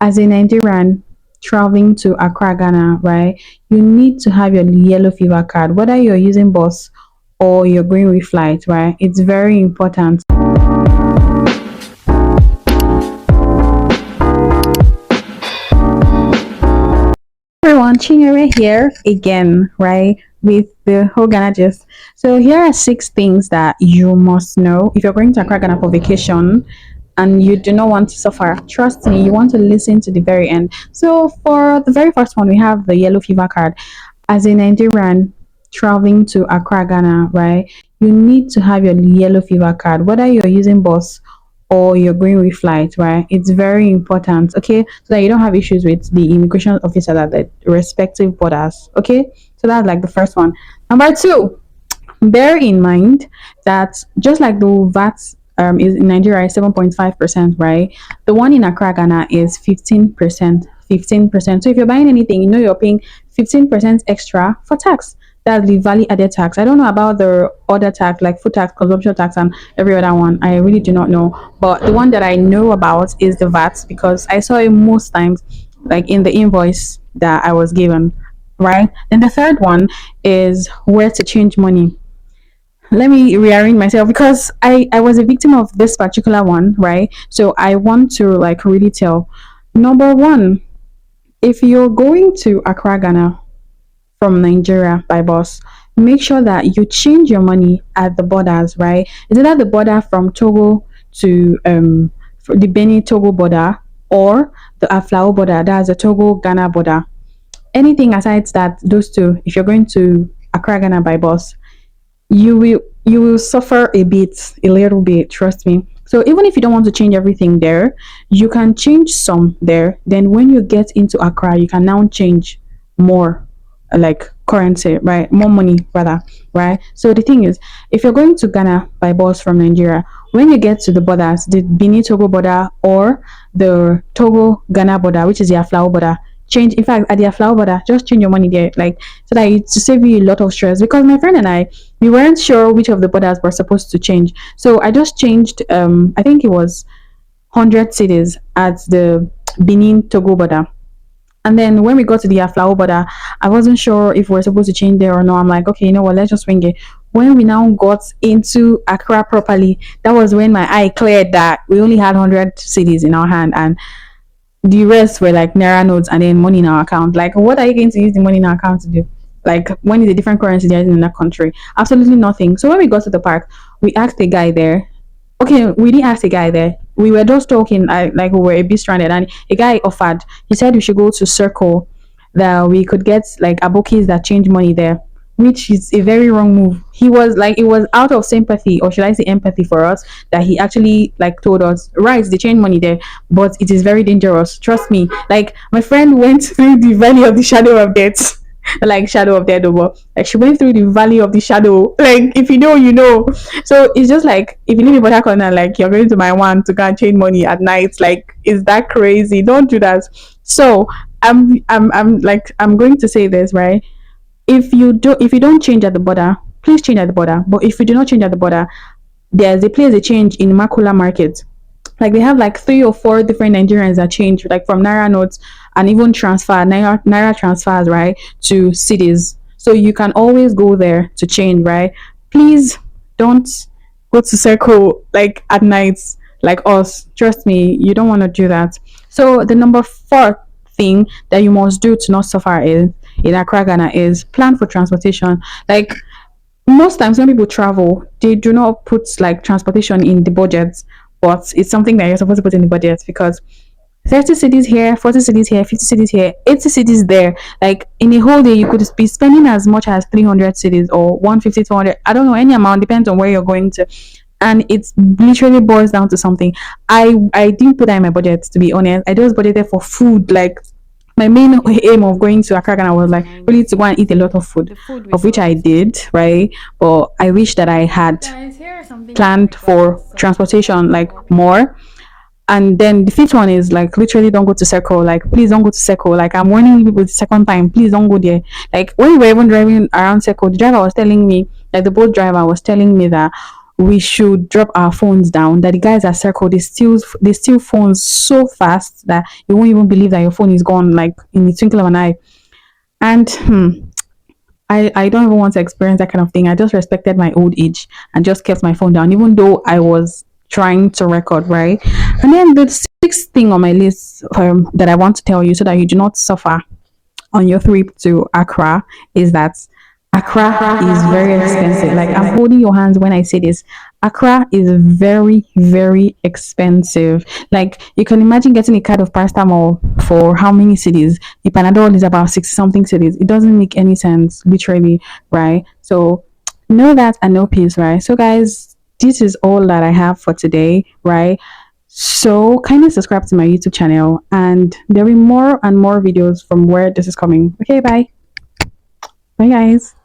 As a Nigerian traveling to Accra, Ghana, right, you need to have your yellow fever card, whether you're using bus or you're going with flight, right? It's very important. Everyone, Chinyere here again, right? With the whole Ghana gist. So here are six things that you must know if you're going to Accra, Ghana for vacation and you do not want to suffer. Trust me, you want to listen to the very end. So for the very first one, we have the yellow fever card. As a Nigerian traveling to Accra, Ghana, right? You need to have your yellow fever card, whether you're using bus or you're going with flight, right? It's very important, okay? So that you don't have issues with the immigration officer at the respective borders, okay? So that's like the first one. Number two, bear in mind that just like the VAT is in Nigeria is 7.5%, right? The one in Accra, Ghana is 15%. 15%. So if you're buying anything, you know you're paying 15% extra for tax. That's the value added tax. I don't know about the other tax like food tax, consumption tax, and every other one. I really do not know. But the one that I know about is the VAT because I saw it most times like in the invoice that I was given, right? Then the third one is where to change money. Let me rearrange myself because I was a victim of this particular one, right? So I want to like really tell. Number one, if you're going to Accra, Ghana from Nigeria by bus, make sure that you change your money at the borders, right? Is it at the border from Togo to the Benin Togo border or the Aflao border? That's the Togo Ghana border. Anything aside that, those two, if you're going to Accra, Ghana by bus, you will suffer a little bit, trust me. So even if you don't want to change everything there, you can change some there, then when you get into Accra you can now change more, like currency, right? More money rather, right? So the thing is, if you're going to Ghana by bus from Nigeria, when you get to the borders, the Benin Togo border or the Togo Ghana border, which is the Aflao border, change, in fact at the Aflao border, just change your money there, like so that to save you a lot of stress. Because my friend and I, we weren't sure which of the borders were supposed to change, so I just changed, I think it was 100 cities at the Benin Togo border. And then when we got to the Aflao border, I wasn't sure if we were supposed to change there or no. I'm like, okay, you know what, let's just wing it. When we now got into Accra properly, that was when my eye cleared that we only had 100 cities in our hand and the rest were like naira notes and then money in our account. Like, what are you going to use the money in our account to do? Like, when is a different currency there in that country? Absolutely nothing. So when we got to the park, we asked the guy there. Okay, we didn't ask the guy there. We were just talking. Like we were a bit stranded, and a guy offered. He said we should go to Circle, that we could get like abokis that change money there, which is a very wrong move. He was like, it was out of sympathy, or should I say empathy for us, that he actually like told us, right, they change money there, but it is very dangerous. Trust me. Like, my friend went through the valley of the shadow of death. Like shadow of death over, like she went through the valley of the shadow, like if you know you know. So it's just like, if you live in Port Harcourt and like you're going to my one to go and change money at night, like, is that crazy? Don't do that. So I'm like, I'm going to say this, right? If you don't change at the border, please change at the border. But if you do not change at the border, there's a place they change in Makula Market. Like, they have like three or four different Nigerians that change, like from naira notes and even naira transfers, right, to cities. So you can always go there to change, right? Please don't go to Circle like at nights like us. Trust me, you don't want to do that. So the number four thing that you must do to not suffer is in Accra, Ghana, is plan for transportation. Like, most times when people travel, they do not put like transportation in the budget, but it's something that you're supposed to put in the budget because 30 cities here, 40 cities here, 50 cities here, 80 cities there. Like, in a whole day, you could be spending as much as 300 cities or 150, 200. I don't know, any amount, depends on where you're going to. And it literally boils down to something. I didn't put that in my budget, to be honest. I just budgeted for food. Like, my main aim of going to Accra Ghana was like really to go and eat a lot of food, of which I did, right? But I wish that I had planned for transportation like more. And then the fifth one is like, literally don't go to Circle. Like, please don't go to Circle. Like, I'm warning people the second time, please don't go there. Like, when we were even driving around Circle, the driver was telling me, like the boat driver was telling me that we should drop our phones down. That the guys at Circle, they steal phones so fast that you won't even believe that your phone is gone, like in the twinkle of an eye. And I don't even want to experience that kind of thing. I just respected my old age and just kept my phone down, even though I was trying to record, right? And then the sixth thing on my list, that I want to tell you so that you do not suffer on your trip to Accra, is that Accra is very expensive. Like, I'm holding your hands when I say this. Accra is very, very expensive. Like, you can imagine getting a card of paracetamol for how many cities? The Panadol is about 60 something cities. It doesn't make any sense, literally, right? So, know that and know peace, right? So, guys, this is all that I have for today, right? So kindly subscribe to my YouTube channel, and there will be more and more videos from where this is coming. Okay, bye. Bye, guys.